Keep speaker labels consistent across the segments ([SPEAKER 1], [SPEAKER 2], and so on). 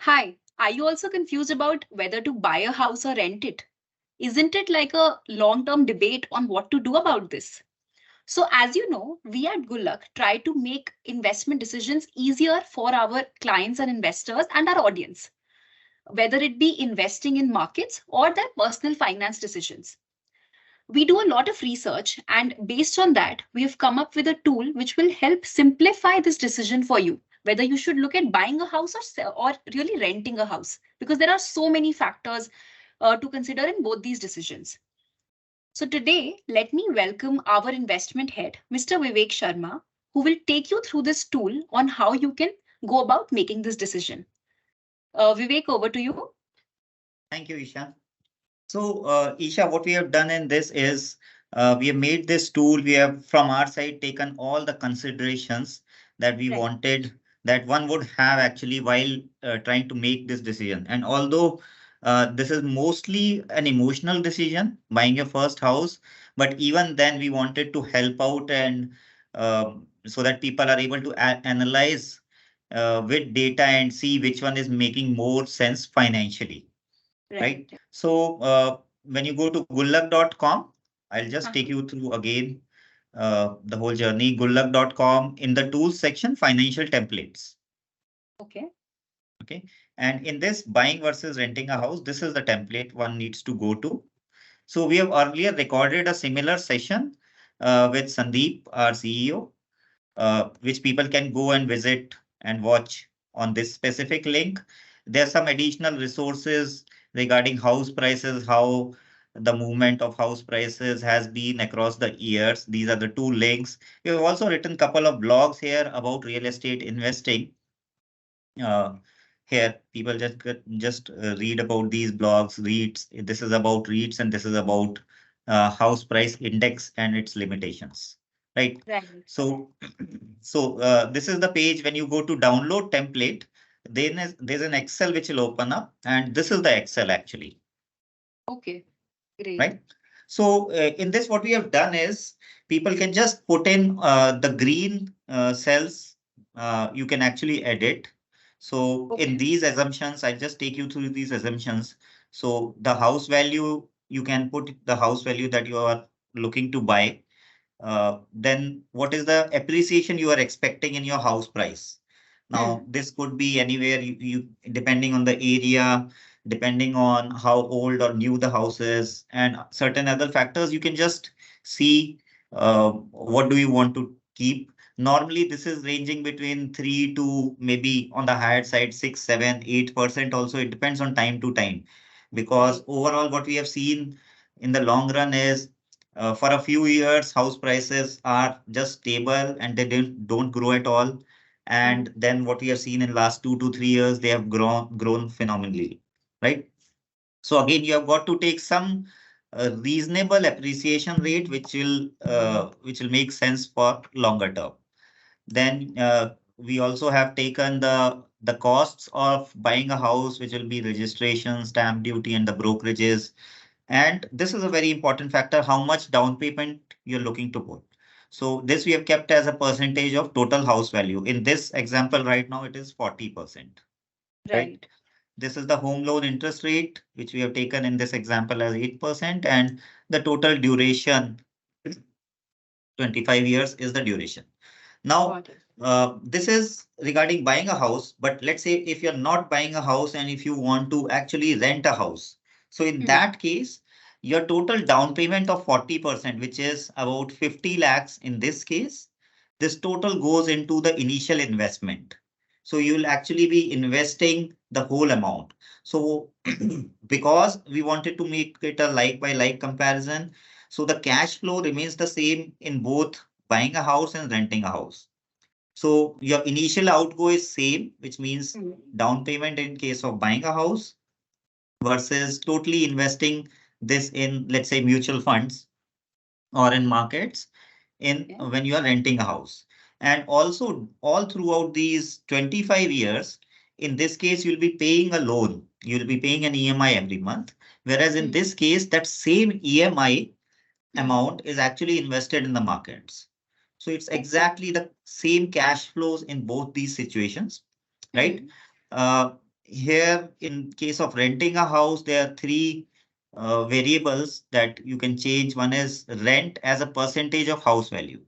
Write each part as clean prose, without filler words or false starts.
[SPEAKER 1] Hi, are you also confused about whether to buy a house or rent it? Isn't it like a long term debate on what to do about this? So, as you know, we at Gullak try to make investment decisions easier for our clients and investors and our audience, whether it be investing in markets or their personal finance decisions. We do a lot of research, and based on that, we have come up with a tool which will help simplify this decision for you, whether you should look at buying a house or really renting a house, because there are so many factors to consider in both these decisions. So today, let me welcome our investment head, Mr. Vivek Sharma, who will take you through this tool on how you can go about making this decision. Vivek, over to you.
[SPEAKER 2] Thank you, Isha. So, Isha, what we have done in this is we have made this tool. We have, from our side, taken all the considerations that we
[SPEAKER 1] Right.
[SPEAKER 2] wanted that one would have actually while trying to make this decision. And although this is mostly an emotional decision, buying your first house, but even then we wanted to help out and so that people are able to analyze with data and see which one is making more sense financially,
[SPEAKER 1] Right.
[SPEAKER 2] right? So when you go to gullak.com, I'll just take
[SPEAKER 1] Uh-huh.
[SPEAKER 2] you through again the whole journey. Gullak.com, in the tools section, financial templates.
[SPEAKER 1] Okay.
[SPEAKER 2] Okay. And in this buying versus renting a house, this is the template one needs to go to. So we have earlier recorded a similar session with Sandeep, our CEO, which people can go and visit and watch on this specific link. There are some additional resources regarding house prices, how the movement of house prices has been across the years. These are the two links. We have also written a couple of blogs here about real estate investing. Uh, Here, people just read about these blogs. REITs. This is about REITs, and this is about house price index and its limitations. Right.
[SPEAKER 1] Right.
[SPEAKER 2] So, this is the page when you go to download template. Then there's an Excel which will open up, and this is the Excel actually.
[SPEAKER 1] Okay. Great.
[SPEAKER 2] Right. So in this, what we have done is people can just put in the green cells. You can actually edit. So in
[SPEAKER 1] Okay.
[SPEAKER 2] these assumptions, I'll just take you through these assumptions. So the house value, you can put the house value that you are looking to buy. Then what is the appreciation you are expecting in your house price? Now,
[SPEAKER 1] Hmm.
[SPEAKER 2] this could be anywhere you depending on the area, depending on how old or new the house is, and certain other factors, you can just see what do you want to keep. Normally, this is ranging between 3 to maybe on the higher side, 6, 7, 8% also. It depends on time to time. Because
[SPEAKER 1] Right.
[SPEAKER 2] overall, what we have seen in the long run is for a few years, house prices are just stable and they don't grow at all.
[SPEAKER 1] Hmm.
[SPEAKER 2] And then what we have seen in last 2 to 3 years, they have grown phenomenally, right? So again, you have got to take some reasonable appreciation rate, which will make sense for longer term. Then we also have taken the costs of buying a house, which will be registration, stamp duty, and the brokerages. And this is a very important factor, how much down payment you're looking to put. So this we have kept as a percentage of total house value. In this example right now, it is 40%, right?
[SPEAKER 1] Right.
[SPEAKER 2] This is the home loan interest rate, which we have taken in this example as 8%, and the total duration, 25 years is the duration. Now,
[SPEAKER 1] Got it.
[SPEAKER 2] this is regarding buying a house, but let's say if you're not buying a house and if you want to actually rent a house. So in
[SPEAKER 1] Hmm.
[SPEAKER 2] that case, your total down payment of 40%, which is about 50 lakhs in this case, this total goes into the initial investment. So you'll actually be investing the whole amount. So because we wanted to make it a like by like comparison, so the cash flow remains the same in both buying a house and renting a house. So your initial outgo is same, which means
[SPEAKER 1] Hmm.
[SPEAKER 2] down payment in case of buying a house versus totally investing this in, let's say, mutual funds or in markets in
[SPEAKER 1] Okay.
[SPEAKER 2] when you are renting a house. And also all throughout these 25 years, in this case, you'll be paying a loan. You'll be paying an EMI every month. Whereas in
[SPEAKER 1] Hmm.
[SPEAKER 2] this case, that same EMI
[SPEAKER 1] Hmm.
[SPEAKER 2] amount is actually invested in the markets. So it's
[SPEAKER 1] Okay.
[SPEAKER 2] exactly the same cash flows in both these situations, right?
[SPEAKER 1] Hmm.
[SPEAKER 2] Uh, here in case of renting a house, there are three variables that you can change. One is rent as a percentage of house value.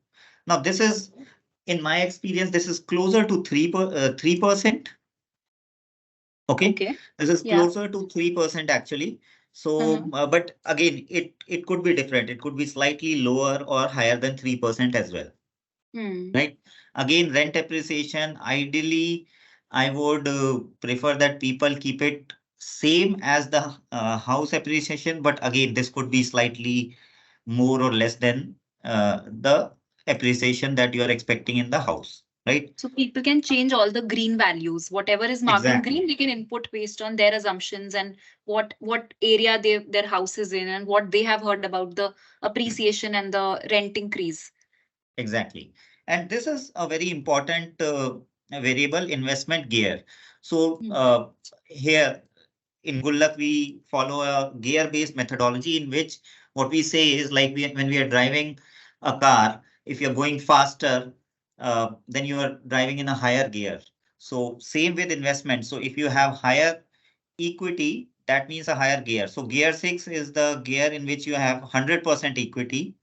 [SPEAKER 2] Now, this is,
[SPEAKER 1] Okay.
[SPEAKER 2] in my experience, this is closer to 3%. Okay,
[SPEAKER 1] Okay.
[SPEAKER 2] this is
[SPEAKER 1] Yeah.
[SPEAKER 2] closer to 3% actually. So,
[SPEAKER 1] Uh-huh.
[SPEAKER 2] but again, it could be different. It could be slightly lower or higher than 3% as well.
[SPEAKER 1] Hmm.
[SPEAKER 2] Right. Again, rent appreciation, ideally, I would prefer that people keep it same as the house appreciation, but again, this could be slightly more or less than the appreciation that you are expecting in the house, right?
[SPEAKER 1] So people can change all the green values. Whatever is marked in
[SPEAKER 2] Exactly.
[SPEAKER 1] green, they can input based on their assumptions and what area their house is in and what they have heard about the appreciation and the rent increase.
[SPEAKER 2] Exactly. And this is a very important variable, investment gear. So
[SPEAKER 1] Hmm.
[SPEAKER 2] here in Good Luck, we follow a gear-based methodology in which what we say is like when we are driving a car, if you're going faster, then you are driving in a higher gear. So same with investment. So if you have higher equity, that means a higher gear. So gear 6 is the gear in which you have 100% equity.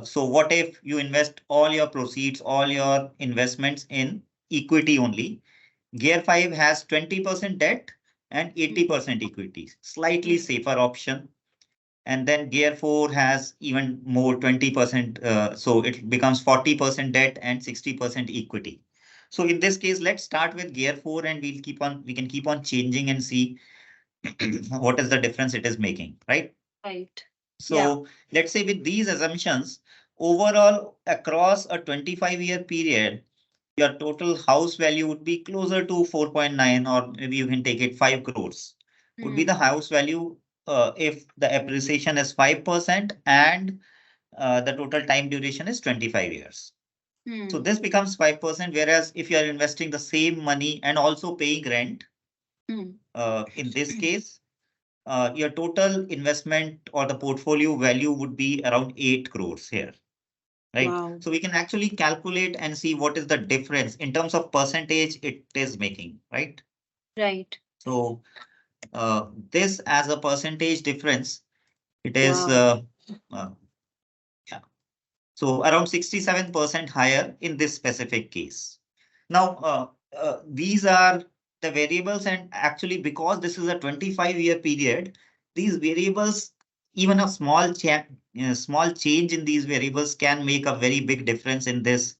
[SPEAKER 2] So what if you invest all your proceeds, all your investments in equity only? Gear 5 has 20% debt and
[SPEAKER 1] Hmm.
[SPEAKER 2] 80% equity, slightly
[SPEAKER 1] Hmm.
[SPEAKER 2] safer option. And then Gear 4 has even more 20%. So it becomes 40% debt and 60% equity. So in this case, let's start with Gear 4 and we can keep on changing and see what is the difference it is making, right?
[SPEAKER 1] Right. Yeah.
[SPEAKER 2] So let's say with these assumptions, overall across a 25-year period, your total house value would be closer to 4.9, or maybe you can take it 5 crores. Would be the
[SPEAKER 1] Hmm.
[SPEAKER 2] house value if the appreciation is 5% and the total time duration is 25 years. So
[SPEAKER 1] Hmm.
[SPEAKER 2] this becomes 5%, whereas if you are investing the same money and also paying rent,
[SPEAKER 1] Hmm.
[SPEAKER 2] in this case, your total investment or the portfolio value would be around 8 crores here, right?
[SPEAKER 1] Wow.
[SPEAKER 2] So we can actually calculate and see what is the difference in terms of percentage it is making, right?
[SPEAKER 1] Right.
[SPEAKER 2] So this as a percentage difference, it is
[SPEAKER 1] Wow.
[SPEAKER 2] uh, yeah. So around 67% higher in this specific case. Now, these are the variables, and actually, because this is a 25-year period, these variables, even a small change in these variables can make a very big difference in this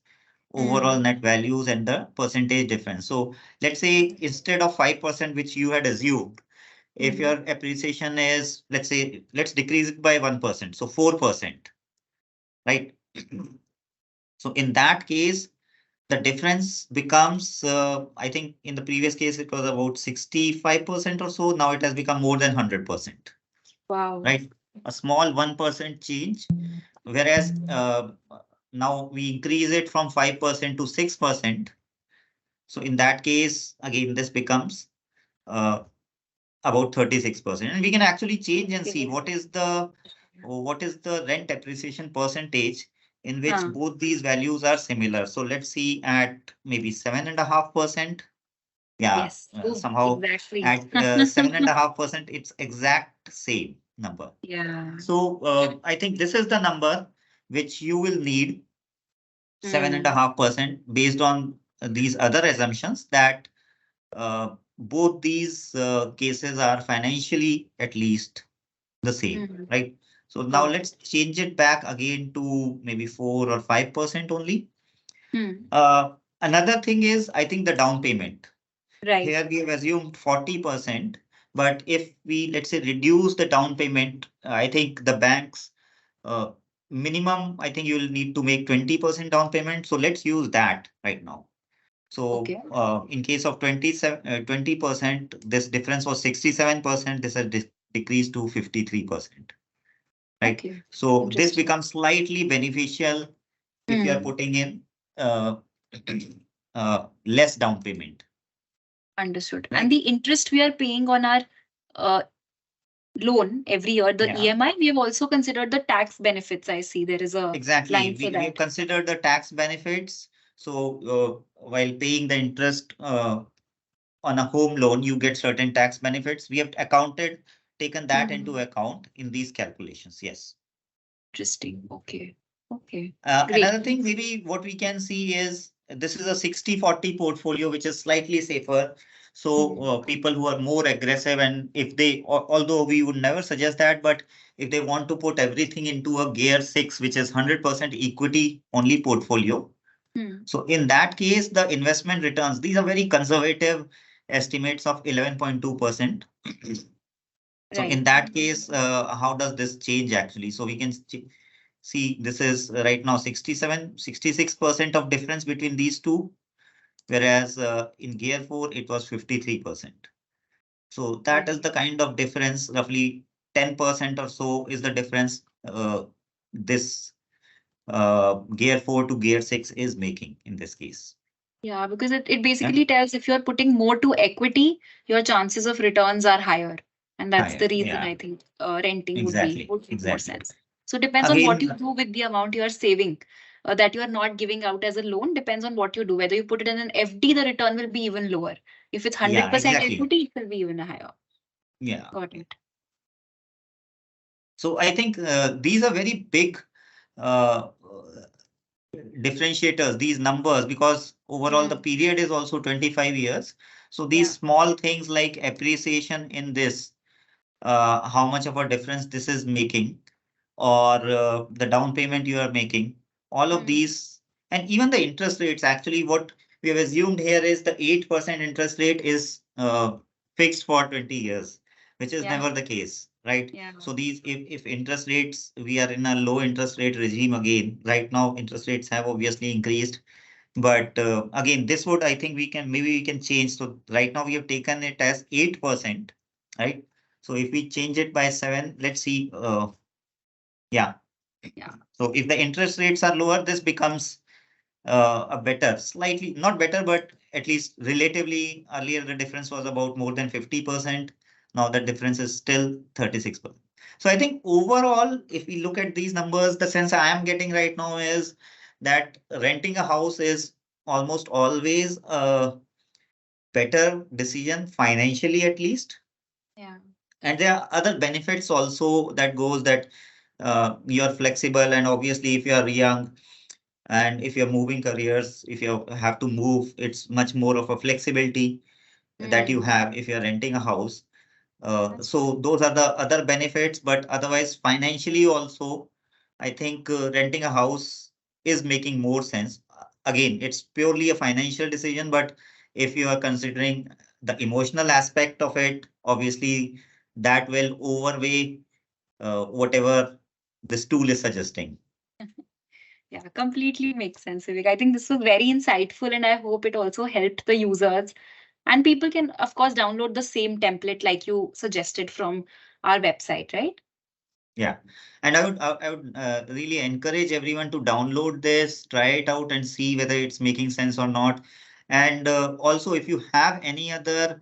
[SPEAKER 2] overall
[SPEAKER 1] Hmm.
[SPEAKER 2] net values and the percentage difference. So let's say instead of 5%, which you had assumed, if
[SPEAKER 1] Hmm.
[SPEAKER 2] your appreciation is, let's say, let's decrease it by 1%, so 4%, right? So in that case, the difference becomes, I think in the previous case, it was about 65% or so. Now it has become more than 100%,
[SPEAKER 1] Wow.
[SPEAKER 2] right? A small 1% change, whereas now we increase it from 5% to 6%. So in that case, again, this becomes uh, about 36%. And we can actually change and see
[SPEAKER 1] Okay.
[SPEAKER 2] what is the rent appreciation percentage in which
[SPEAKER 1] Huh.
[SPEAKER 2] both these values are similar. So let's see at maybe 7.5%. Yeah,
[SPEAKER 1] Yes. Oh,
[SPEAKER 2] somehow
[SPEAKER 1] exactly.
[SPEAKER 2] at 7.5%, it's exact same number.
[SPEAKER 1] Yeah.
[SPEAKER 2] So I think this is the number which you will need, seven and a
[SPEAKER 1] Hmm.
[SPEAKER 2] half percent, based on these other assumptions that both these cases are financially at least the same,
[SPEAKER 1] Hmm.
[SPEAKER 2] right? So now
[SPEAKER 1] Wow.
[SPEAKER 2] let's change it back again to maybe 4 or 5% only.
[SPEAKER 1] Hmm.
[SPEAKER 2] Another thing is, I think the down payment.
[SPEAKER 1] Right.
[SPEAKER 2] Here we have assumed 40%, but if we, let's say, reduce the down payment, I think the banks uh, minimum, I think you'll need to make 20% down payment. So let's use that right now. So
[SPEAKER 1] Okay.
[SPEAKER 2] in case of 20%, this difference was 67%. This has decreased to 53%, right?
[SPEAKER 1] Okay.
[SPEAKER 2] So this
[SPEAKER 1] Interesting.
[SPEAKER 2] becomes slightly beneficial if you are
[SPEAKER 1] Hmm.
[SPEAKER 2] putting in uh, less down payment,
[SPEAKER 1] Understood. And
[SPEAKER 2] right?
[SPEAKER 1] the interest we are paying on our uh, loan every year, the
[SPEAKER 2] Yeah,
[SPEAKER 1] EMI, we have also considered the tax benefits. I see there is a
[SPEAKER 2] exactly.
[SPEAKER 1] line for
[SPEAKER 2] We have
[SPEAKER 1] that.
[SPEAKER 2] considered the tax benefits. So while paying the interest on a home loan, you get certain tax benefits. We have taken that into
[SPEAKER 1] Hmm.
[SPEAKER 2] account in these calculations. Yes.
[SPEAKER 1] Interesting. Okay. Okay. Great.
[SPEAKER 2] Another thing, maybe what we can see is this is a 60-40 portfolio, which is slightly safer. So
[SPEAKER 1] Hmm.
[SPEAKER 2] people who are more aggressive, and if they, although we would never suggest that, but if they want to put everything into a gear 6, which is 100% equity only portfolio,
[SPEAKER 1] Hmm.
[SPEAKER 2] so in that case, the investment returns, these are very conservative estimates of 11.2%. So in
[SPEAKER 1] Right.
[SPEAKER 2] that case, how does this change actually? So we can see this is right now 66% of difference between these two, whereas in Gear 4 it was 53%. So that is
[SPEAKER 1] Right.
[SPEAKER 2] the kind of difference, roughly 10% or so is the difference this Gear 4 to Gear 6 is making in this case.
[SPEAKER 1] Yeah, because it
[SPEAKER 2] Yeah,
[SPEAKER 1] basically tells if you're putting more to equity, your chances of returns are higher. And that's
[SPEAKER 2] higher.
[SPEAKER 1] the reason
[SPEAKER 2] Yeah,
[SPEAKER 1] I think renting
[SPEAKER 2] exactly,
[SPEAKER 1] would make more
[SPEAKER 2] exactly.
[SPEAKER 1] sense. So it depends on what you
[SPEAKER 2] Again,
[SPEAKER 1] do with the amount you are saving, that you are not giving out as a loan, depends on what you do. Whether you put it in an FD, the return will be even lower. If it's
[SPEAKER 2] yeah,
[SPEAKER 1] 100%
[SPEAKER 2] exactly.
[SPEAKER 1] equity, it will be even higher.
[SPEAKER 2] Yeah.
[SPEAKER 1] Got it.
[SPEAKER 2] So I think these are very big uh, differentiators, these numbers, because overall the
[SPEAKER 1] Hmm.
[SPEAKER 2] period is also 25 years. So these
[SPEAKER 1] Yeah.
[SPEAKER 2] small things like appreciation in this, how much of a difference this is making, or the down payment you are making, all of
[SPEAKER 1] Hmm.
[SPEAKER 2] these, and even the interest rates. Actually, what we have assumed here is the 8% interest rate is fixed for 20 years, which is
[SPEAKER 1] Yeah.
[SPEAKER 2] never the case, right?
[SPEAKER 1] Yeah.
[SPEAKER 2] So these, if interest rates, we are in a low interest rate regime again. Right now, interest rates have obviously increased, but again, this would, I think we can, maybe we can change. So right now we have taken it as 8%, right? So if we change it by 7, let's see. Yeah.
[SPEAKER 1] Yeah.
[SPEAKER 2] So if the interest rates are lower, this becomes a better, slightly not better, but at least relatively earlier the difference was about more than 50%. Now the difference is still 36%. So I think overall, if we look at these numbers, the sense I am getting right now is that renting a house is almost always a better decision financially, at least.
[SPEAKER 1] Yeah.
[SPEAKER 2] And there are other benefits also that goes that you're flexible, and obviously if you are young and if you're moving careers, if you have to move, it's much more of a flexibility that you
[SPEAKER 1] Hmm.
[SPEAKER 2] have if you're renting a house.
[SPEAKER 1] That's
[SPEAKER 2] So those are the other benefits, but otherwise financially also, I think renting a house is making more sense. Again, it's purely a financial decision, but if you are considering the emotional aspect of it, obviously that will overweigh whatever this tool is suggesting.
[SPEAKER 1] Yeah, completely makes sense, Vivek. I think this was very insightful, and I hope it also helped the users. And people can, of course, download the same template like you suggested from our website, right?
[SPEAKER 2] Yeah, and I would really encourage everyone to download this, try it out, and see whether it's making sense or not. And also, if you have any other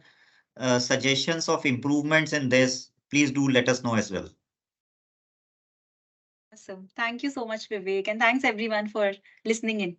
[SPEAKER 2] suggestions of improvements in this, please do let us know as well.
[SPEAKER 1] Awesome. Thank you so much, Vivek. And thanks everyone for listening in.